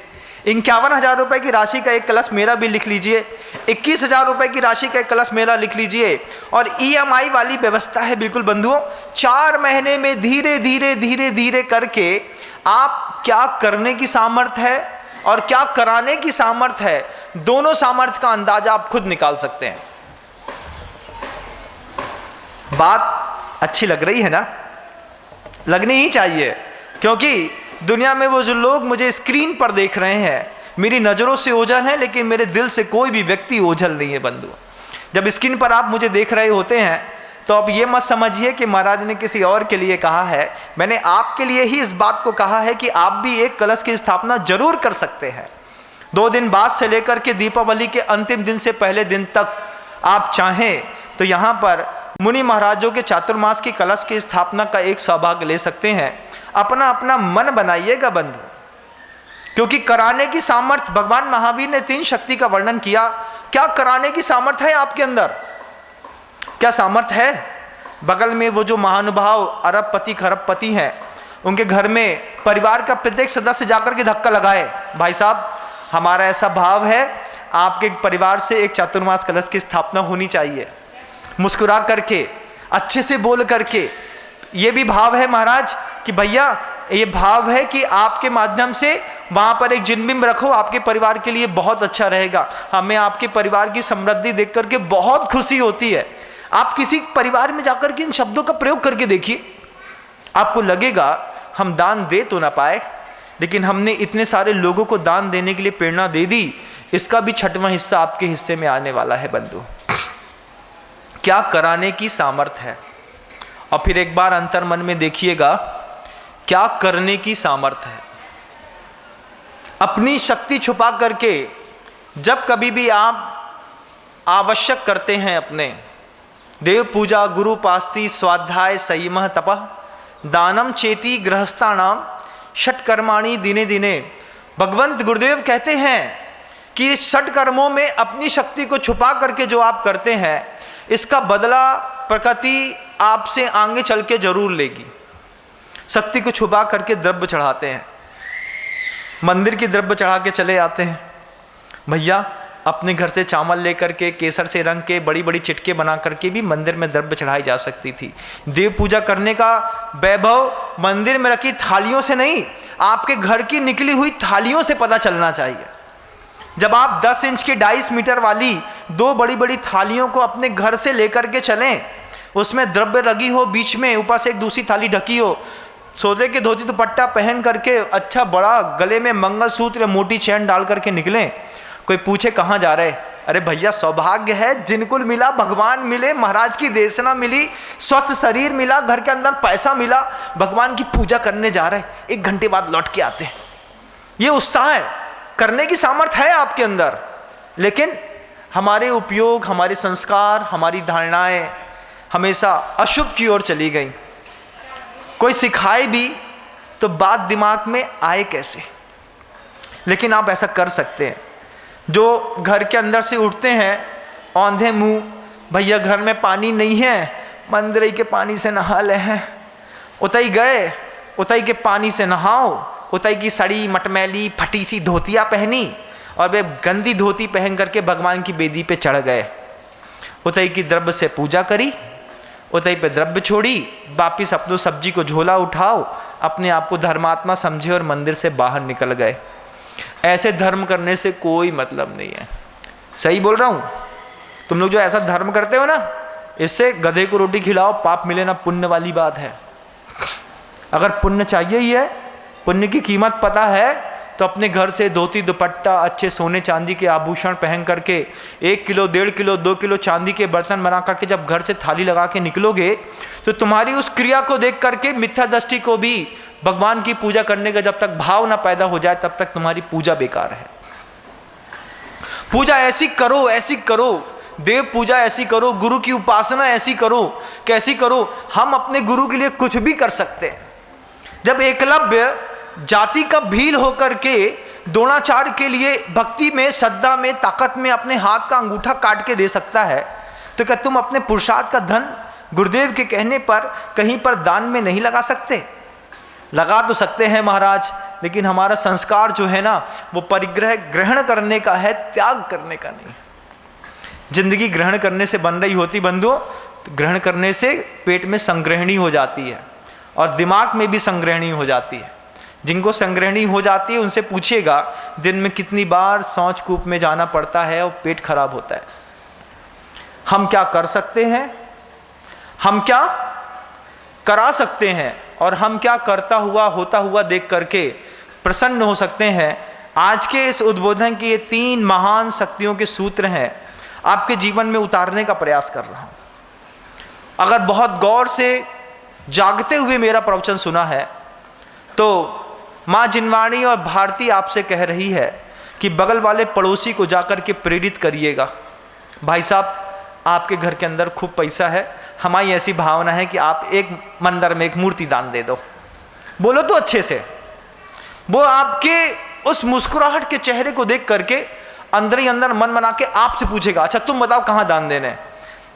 51,000 रुपये की राशि का एक कलश मेरा भी लिख लीजिए, 21,000 रुपये की राशि का एक कलश मेरा लिख लीजिए। और EMI वाली व्यवस्था है बिल्कुल बंधुओं, 4 महीने में धीरे धीरे धीरे धीरे करके आप क्या करने की सामर्थ्य है और क्या कराने की सामर्थ्य है, दोनों सामर्थ्य का अंदाजा आप खुद निकाल सकते हैं। बात अच्छी लग रही है ना? लगनी ही चाहिए, क्योंकि दुनिया में वो जो लोग मुझे स्क्रीन पर देख रहे हैं, मेरी नज़रों से ओझल है लेकिन मेरे दिल से कोई भी व्यक्ति ओझल नहीं है बंधु। जब स्क्रीन पर आप मुझे देख रहे होते हैं तो आप ये मत समझिए कि महाराज ने किसी और के लिए कहा है, मैंने आपके लिए ही इस बात को कहा है कि आप भी एक कलश की स्थापना जरूर कर सकते हैं। 2 दिन बाद से लेकर के दीपावली के अंतिम दिन से पहले दिन तक आप चाहें तो यहाँ पर मुनि महाराजों के चातुर्मास की कलश की स्थापना का एक सौभाग्य ले सकते हैं। अपना अपना मन बनाइएगा बंधु, क्योंकि कराने की सामर्थ्य, भगवान महावीर ने 3 शक्ति का वर्णन किया। क्या कराने की सामर्थ्य है आपके अंदर? क्या सामर्थ्य है? बगल में वो जो महानुभाव अरबपति खरबपति हैं, उनके घर में परिवार का प्रत्येक सदस्य जाकर के धक्का लगाए, भाई साहब हमारा ऐसा भाव है, आपके परिवार से एक चातुर्मास कलश की स्थापना होनी चाहिए। मुस्कुरा करके, अच्छे से बोल करके, ये भी भाव है महाराज कि भैया ये भाव है कि आपके माध्यम से वहाँ पर एक जिनबिंब रखो, आपके परिवार के लिए बहुत अच्छा रहेगा। हमें आपके परिवार की समृद्धि देख करके बहुत खुशी होती है। आप किसी परिवार में जाकर के इन शब्दों का प्रयोग करके देखिए, आपको लगेगा हम दान दे तो ना पाए, लेकिन हमने इतने सारे लोगों को दान देने के लिए प्रेरणा दे दी, इसका भी 6वां हिस्सा आपके हिस्से में आने वाला है बंधु। क्या कराने की सामर्थ्य है? और फिर एक बार अंतर मन में देखिएगा, क्या करने की सामर्थ्य है। अपनी शक्ति छुपा करके जब कभी भी आप आवश्यक करते हैं अपने देव पूजा, गुरु पास्ति, स्वाध्याय, संयमः, तपः, दानम चेति गृहस्थानाम षट्कर्माणि दिने दिने, भगवंत गुरुदेव कहते हैं कि इस 6 कर्मों में अपनी शक्ति को छुपा करके जो आप करते हैं, इसका बदला प्रकृति आपसे आगे चल के जरूर लेगी। शक्ति को छुपा करके द्रव्य चढ़ाते हैं, मंदिर की द्रव्य चढ़ा के चले आते हैं। भैया अपने घर से चावल लेकर के, केसर से रंग के बड़ी बड़ी चिटके बना करके भी मंदिर में द्रव्य चढ़ाई जा सकती थी। देव पूजा करने का वैभव मंदिर में रखी थालियों से नहीं, आपके घर की निकली हुई थालियों से पता चलना चाहिए। जब आप 10 इंच की 2.5 मीटर वाली 2 बड़ी बड़ी थालियों को अपने घर से लेकर के चलें, उसमें द्रव्य लगी हो, बीच में ऊपर से एक दूसरी थाली ढकी हो, सोते के धोती दुपट्टा पहन करके अच्छा बड़ा गले में मंगलसूत्र, मोटी चैन डाल करके निकलें, कोई पूछे कहाँ जा रहे, अरे भैया सौभाग्य है, जिनको मिला, भगवान मिले, महाराज की देशना मिली, स्वस्थ शरीर मिला, घर के अंदर पैसा मिला, भगवान की पूजा करने जा रहे, 1 घंटे बाद लौट के आते हैं। ये उत्साह है, करने की सामर्थ्य है आपके अंदर, लेकिन हमारे उपयोग, हमारे संस्कार, हमारी धारणाएं हमेशा अशुभ की ओर चली गई। कोई सिखाए भी तो बात दिमाग में आए कैसे, लेकिन आप ऐसा कर सकते हैं। जो घर के अंदर से उठते हैं औंधे मुंह, भैया घर में पानी नहीं है, मंदिर के पानी से नहा ले हैं, उतई गए, उतई के पानी से नहाओ, उतई की सड़ी मटमैली फटी सी धोतियाँ पहनी और वे गंदी धोती पहन करके भगवान की बेदी पे चढ़ गए, उतई की द्रव्य से पूजा करी, उतई पे द्रव्य छोड़ी, वापिस अपनों सब्जी को झोला उठाओ, अपने आप को धर्मात्मा समझे और मंदिर से बाहर निकल गए। ऐसे धर्म करने से कोई मतलब नहीं है। सही बोल रहा हूँ? तुम लोग जो ऐसा धर्म करते हो ना, इससे गधे को रोटी खिलाओ पाप मिले ना, पुण्य वाली बात है। अगर पुण्य चाहिए ही है, पुण्य की कीमत पता है, तो अपने घर से धोती दुपट्टा, अच्छे सोने चांदी के आभूषण पहन करके 1 किलो 1.5 किलो 2 किलो चांदी के बर्तन बना करके जब घर से थाली लगा के निकलोगे, तो तुम्हारी उस क्रिया को देख करके मिथ्या दृष्टि को भी भगवान की पूजा करने का जब तक भाव ना पैदा हो जाए, तब तक तुम्हारी पूजा बेकार है। पूजा ऐसी करो, ऐसी करो, देव पूजा ऐसी करो, गुरु की उपासना ऐसी करो, कैसी करो, हम अपने गुरु के लिए कुछ भी कर सकते हैं। जब एकलव्य जाति का भील होकर के द्रोणाचार्य के लिए भक्ति में, श्रद्धा में, ताकत में अपने हाथ का अंगूठा काट के दे सकता है, तो क्या तुम अपने पुरुषार्थ का धन गुरुदेव के कहने पर कहीं पर दान में नहीं लगा सकते? लगा तो सकते हैं महाराज, लेकिन हमारा संस्कार जो है ना वो परिग्रह ग्रहण करने का है, त्याग करने का नहीं। जिंदगी ग्रहण करने से बन रही होती बंधुओं, तो ग्रहण करने से पेट में संग्रहणी हो जाती है और दिमाग में भी संग्रहणी हो जाती है। जिनको संग्रहणी हो जाती है उनसे पूछिएगा दिन में कितनी बार शौच कूप में जाना पड़ता है और पेट खराब होता है। हम क्या कर सकते हैं, हम क्या करा सकते हैं और हम क्या करता हुआ होता हुआ देख करके प्रसन्न हो सकते हैं। आज के इस उद्बोधन के ये 3 महान शक्तियों के सूत्र हैं, आपके जीवन में उतारने का प्रयास कर रहा हूं। अगर बहुत गौर से जागते हुए मेरा प्रवचन सुना है तो माँ जिनवाणी और भारती आपसे कह रही है कि बगल वाले पड़ोसी को जाकर के प्रेरित करिएगा। भाई साहब, आपके घर के अंदर खूब पैसा है, हमारी ऐसी भावना है कि आप एक मंदिर में एक मूर्ति दान दे दो। बोलो तो अच्छे से। वो आपके उस मुस्कुराहट के चेहरे को देख करके अंदर ही अंदर मन बना के आपसे पूछेगा, अच्छा तुम बताओ कहाँ दान देने।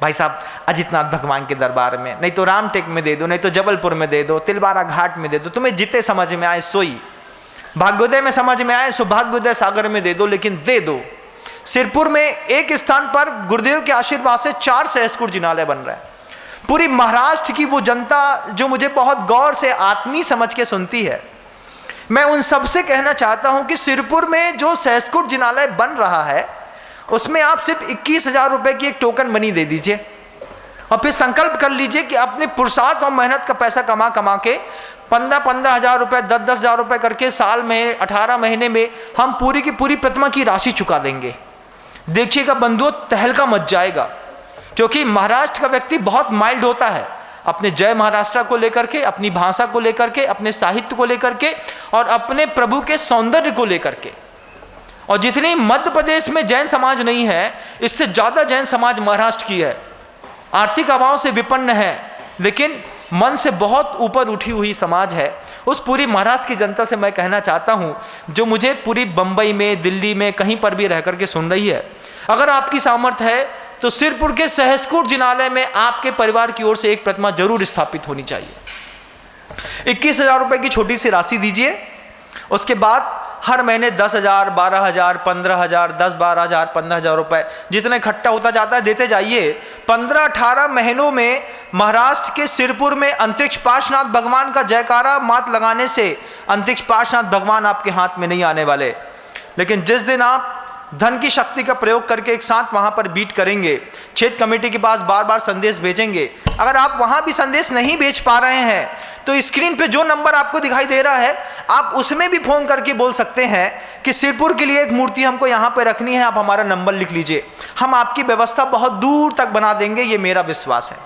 भाई साहब, अजितनाथ भगवान के दरबार में, नहीं तो रामटेक में दे दो, नहीं तो जबलपुर में दे दो, तिलवारा घाट में दे दो, तुम्हें जितने समझ में आए सोई। भाग्योदय में समझ में आए सो भाग्योदय सागर में दे दो, लेकिन दे दो। सिरपुर में एक स्थान पर गुरुदेव के आशीर्वाद से 4 सहस्त्रकुट जिनालय बन रहा है। पूरी महाराष्ट्र की वो जनता जो मुझे बहुत गौर से आत्मीय समझ के सुनती है, मैं उन सबसे कहना चाहता हूं कि सिरपुर में जो सहस्त्रकुट जिनालय बन रहा है उसमें आप सिर्फ 21,000 रुपए की एक टोकन मनी दे दीजिए और फिर संकल्प कर लीजिए कि अपने पुरुषार्थ और मेहनत का पैसा कमा के 15-15 हज़ार रुपये, 10-10 हज़ार रुपये करके साल में 18 महीने में हम पूरी की पूरी प्रतिमा की राशि चुका देंगे। देखिएगा बंधुओं, तहलका मच जाएगा, क्योंकि महाराष्ट्र का व्यक्ति बहुत माइल्ड होता है अपने जय महाराष्ट्र को लेकर के, अपनी भाषा को लेकर के, अपने साहित्य को लेकर के और अपने प्रभु के सौंदर्य को लेकर के। और जितनी मध्य प्रदेश में जैन समाज नहीं है, इससे ज़्यादा जैन समाज महाराष्ट्र की है। आर्थिक अभाव से विपन्न है, लेकिन मन से बहुत ऊपर उठी हुई समाज है। उस पूरी महाराष्ट्र की जनता से मैं कहना चाहता हूँ, जो मुझे पूरी बम्बई में, दिल्ली में, कहीं पर भी रह करके सुन रही है, अगर आपकी सामर्थ्य है तो सिरपुर के सहस्त्रकुट जिनालय में आपके परिवार की ओर से एक प्रतिमा जरूर स्थापित होनी चाहिए। 21,000 रुपये की छोटी सी राशि दीजिए, उसके बाद हर महीने 10,000, 12,000, 15,000, 10-12,000, 15,000 रुपये जितना इकट्ठा होता जाता है देते जाइए। 15-18 महीनों में महाराष्ट्र के सिरपुर में अंतरिक्ष पार्श्वनाथ भगवान का जयकारा मात लगाने से अंतरिक्ष पार्श्वनाथ भगवान आपके हाथ में नहीं आने वाले, लेकिन जिस दिन आप धन की शक्ति का प्रयोग करके एक साथ वहां पर बीट करेंगे, क्षेत्र कमेटी के पास बार बार संदेश भेजेंगे। अगर आप वहां भी संदेश नहीं भेज पा रहे हैं तो स्क्रीन पे जो नंबर आपको दिखाई दे रहा है, आप उसमें भी फोन करके बोल सकते हैं कि सिरपुर के लिए एक मूर्ति हमको यहाँ पे रखनी है, आप हमारा नंबर लिख लीजिए, हम आपकी व्यवस्था बहुत दूर तक बना देंगे, ये मेरा विश्वास है।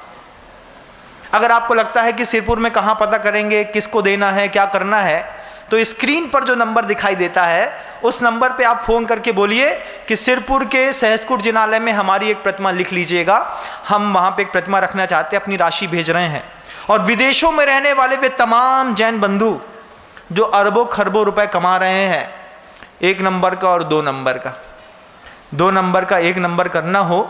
अगर आपको लगता है कि सिरपुर में कहाँ पता करेंगे, किसको देना है, क्या करना है, तो स्क्रीन पर जो नंबर दिखाई देता है उस नंबर पे आप फ़ोन करके बोलिए कि सिरपुर के सहस्त्रकुट जिनालय में हमारी एक प्रतिमा लिख लीजिएगा, हम वहाँ पे एक प्रतिमा रखना चाहते हैं, अपनी राशि भेज रहे हैं। और विदेशों में रहने वाले वे तमाम जैन बंधु जो अरबों खरबों रुपए कमा रहे हैं, 1 नंबर का और 2 नंबर का, 2 नंबर का 1 नंबर करना हो,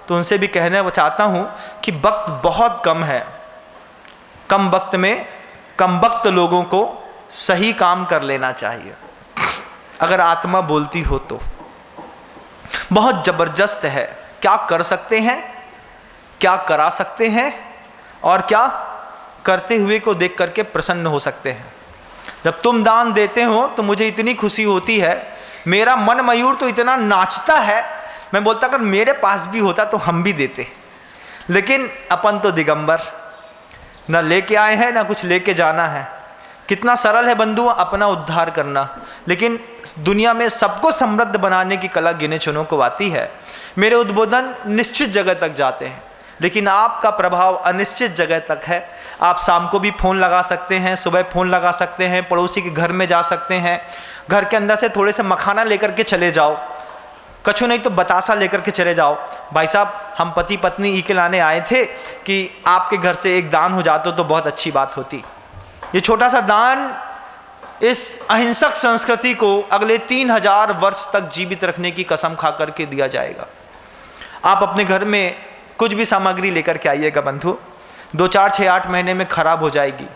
तो उनसे भी कहना चाहता हूँ कि वक्त बहुत कम है, कम वक्त में कम वक्त लोगों को सही काम कर लेना चाहिए। अगर आत्मा बोलती हो तो बहुत जबरदस्त है, क्या कर सकते हैं, क्या करा सकते हैं और क्या करते हुए को देख करके प्रसन्न हो सकते हैं। जब तुम दान देते हो तो मुझे इतनी खुशी होती है, मेरा मन मयूर तो इतना नाचता है, मैं बोलता अगर मेरे पास भी होता तो हम भी देते, लेकिन अपन तो दिगंबर, ना लेके आए हैं ना कुछ लेके जाना है। कितना सरल है बंधुओं अपना उद्धार करना, लेकिन दुनिया में सबको समृद्ध बनाने की कला गिने चुनों को आती है। मेरे उद्बोधन निश्चित जगह तक जाते हैं, लेकिन आपका प्रभाव अनिश्चित जगह तक है। आप शाम को भी फ़ोन लगा सकते हैं, सुबह फ़ोन लगा सकते हैं, पड़ोसी के घर में जा सकते हैं, घर के अंदर से थोड़े से मखाना लेकर के चले जाओ, कछु नहीं तो बतासा लेकर के चले जाओ। भाई साहब, हम पति पत्नी ई के लाने आए थे कि आपके घर से एक दान हो जाता तो बहुत अच्छी बात होती। ये छोटा सा दान इस अहिंसक संस्कृति को अगले 3000 वर्ष तक जीवित रखने की कसम खा करके दिया जाएगा। आप अपने घर में कुछ भी सामग्री लेकर के आइएगा बंधु, 2, 4, 6, 8 महीने में खराब हो जाएगी,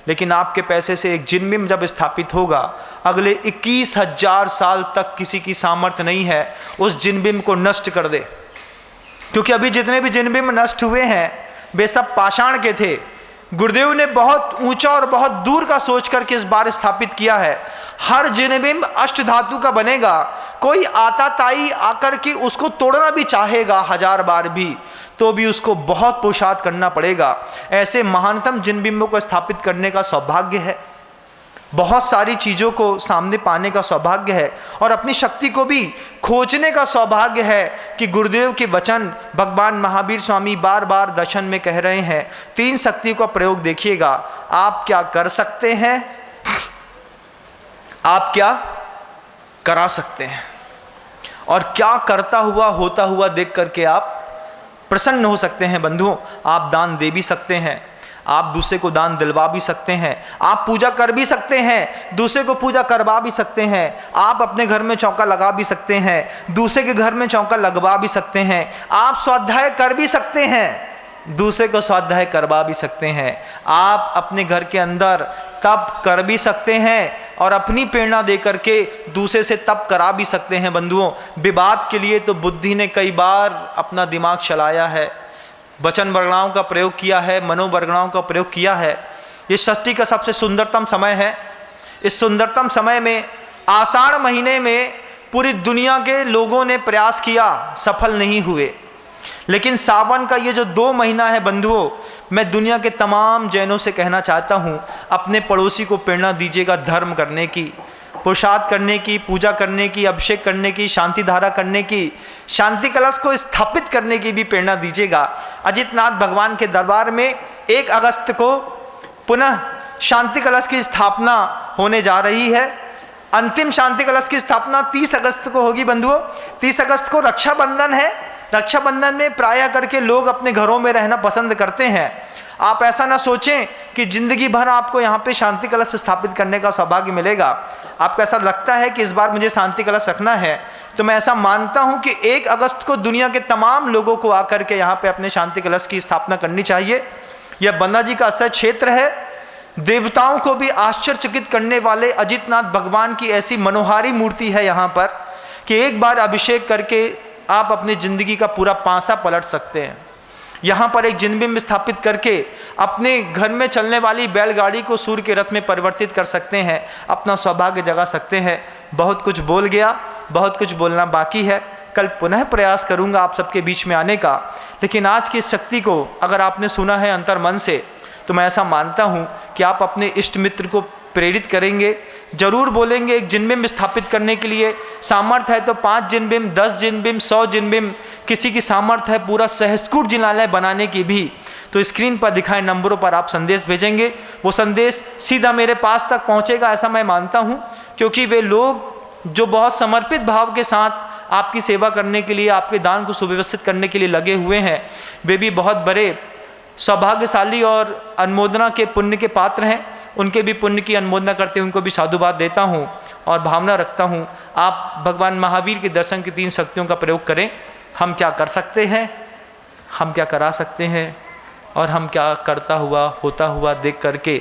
लेकिन आपके पैसे से एक जिनबिंब जब स्थापित होगा, अगले 21,000 साल तक किसी की सामर्थ्य नहीं है उस जिनबिंब को नष्ट कर दे। क्योंकि अभी जितने भी जिनबिंब नष्ट हुए हैं वे सब पाषाण के थे। गुरुदेव ने बहुत ऊंचा और बहुत दूर का सोच करके इस बार स्थापित किया है। हर जिनबिंब अष्ट धातु का बनेगा। कोई आताताई आकर के उसको तोड़ना भी चाहेगा 1000 बार भी, तो भी उसको बहुत पुरुषार्थ करना पड़ेगा। ऐसे महानतम जिनबिंबों को स्थापित करने का सौभाग्य है, बहुत सारी चीज़ों को सामने पाने का सौभाग्य है, और अपनी शक्ति को भी खोजने का सौभाग्य है कि गुरुदेव के वचन भगवान महावीर स्वामी बार बार दर्शन में कह रहे हैं। 3 शक्तियों का प्रयोग देखिएगा। आप क्या कर सकते हैं, आप क्या करा सकते हैं, और क्या करता हुआ होता हुआ देख करके आप प्रसन्न हो सकते हैं। बंधुओं, आप दान दे भी सकते हैं, आप दूसरे को दान दिलवा भी सकते हैं, आप पूजा कर भी सकते हैं, दूसरे को पूजा करवा भी सकते हैं, आप अपने घर में चौका लगा भी सकते हैं, दूसरे के घर में चौका लगवा भी सकते हैं, आप स्वाध्याय कर भी सकते हैं, दूसरे को स्वाध्याय करवा भी सकते हैं, आप अपने घर के अंदर तप कर भी सकते हैं और अपनी प्रेरणा दे करके दूसरे से तप करा भी सकते हैं। बंधुओं, विवाद के लिए तो बुद्धि ने कई बार अपना दिमाग चलाया है, वचन वर्गणाओं का प्रयोग किया है, मनोवर्गणाओं का प्रयोग किया है। ये षष्ठी का सबसे सुंदरतम समय है। इस सुंदरतम समय में आषाढ़ महीने में पूरी दुनिया के लोगों ने प्रयास किया, सफल नहीं हुए। लेकिन सावन का ये जो 2 महीना है बंधुओं, मैं दुनिया के तमाम जैनों से कहना चाहता हूँ, अपने पड़ोसी को प्रेरणा दीजिएगा धर्म करने की, पुरुषार्थ करने की, पूजा करने की, अभिषेक करने की, शांति धारा करने की, शांति कलश को स्थापित करने की भी प्रेरणा दीजिएगा। अजितनाथ भगवान के दरबार में 1 अगस्त को पुनः शांति कलश की स्थापना होने जा रही है। अंतिम शांति कलश की स्थापना 30 अगस्त को होगी बंधुओं। 30 अगस्त को रक्षाबंधन है। रक्षाबंधन में प्रायः करके लोग अपने घरों में रहना पसंद करते हैं। आप ऐसा ना सोचें कि जिंदगी भर आपको यहाँ पे शांति कलश स्थापित करने का सौभाग्य मिलेगा। आपको ऐसा लगता है कि इस बार मुझे शांति कलश रखना है, तो मैं ऐसा मानता हूँ कि 1 अगस्त को दुनिया के तमाम लोगों को आकर के यहाँ पे अपने शांति कलश की स्थापना करनी चाहिए। यह बन्ना जी का असर क्षेत्र है। देवताओं को भी आश्चर्यचकित करने वाले अजितनाथ भगवान की ऐसी मनोहारी मूर्ति है यहाँ पर कि एक बार अभिषेक करके आप अपनी जिंदगी का पूरा पासा पलट सकते हैं। यहाँ पर एक जिनबिंब स्थापित करके अपने घर में चलने वाली बैलगाड़ी को सूर्य के रथ में परिवर्तित कर सकते हैं, अपना सौभाग्य जगा सकते हैं। बहुत कुछ बोल गया, बहुत कुछ बोलना बाकी है। कल पुनः प्रयास करूँगा आप सबके बीच में आने का। लेकिन आज की इस शक्ति को अगर आपने सुना है अंतर मन से, तो मैं ऐसा मानता हूँ कि आप अपने इष्ट मित्र को प्रेरित करेंगे, जरूर बोलेंगे एक जिनबिंब स्थापित करने के लिए। सामर्थ्य है तो 5 जिनबिंब, 10 जिनबिंब, 100 जिनबिंब, किसी की सामर्थ्य है पूरा सहस्कूट जिनालय बनाने की भी, तो स्क्रीन पर दिखाए नंबरों पर आप संदेश भेजेंगे। वो संदेश सीधा मेरे पास तक पहुंचेगा ऐसा मैं मानता हूं, क्योंकि वे लोग जो बहुत समर्पित भाव के साथ आपकी सेवा करने के लिए, आपके दान को सुव्यवस्थित करने के लिए लगे हुए हैं, वे भी बहुत बड़े सौभाग्यशाली और अनुमोदना के पुण्य के पात्र हैं। उनके भी पुण्य की अनुमोदना करते हुए उनको भी साधुवाद देता हूँ और भावना रखता हूँ आप भगवान महावीर के दर्शन की 3 शक्तियों का प्रयोग करें। हम क्या कर सकते हैं, हम क्या करा सकते हैं, और हम क्या करता हुआ होता हुआ देख करके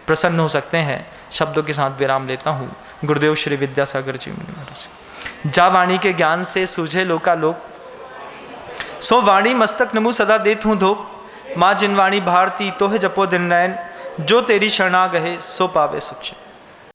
प्रसन्न हो सकते हैं। शब्दों के साथ विराम लेता हूँ। गुरुदेव श्री विद्यासागर जी महाराज। जा वाणी के ज्ञान से सूझे लोकालोक, सो वाणी मस्तक नमु सदा देत हूँ धोख। माँ जिनवाणी भारती तोहे जपो दिन नयन, जो तेरी शरणा गहे सो पावे सुख।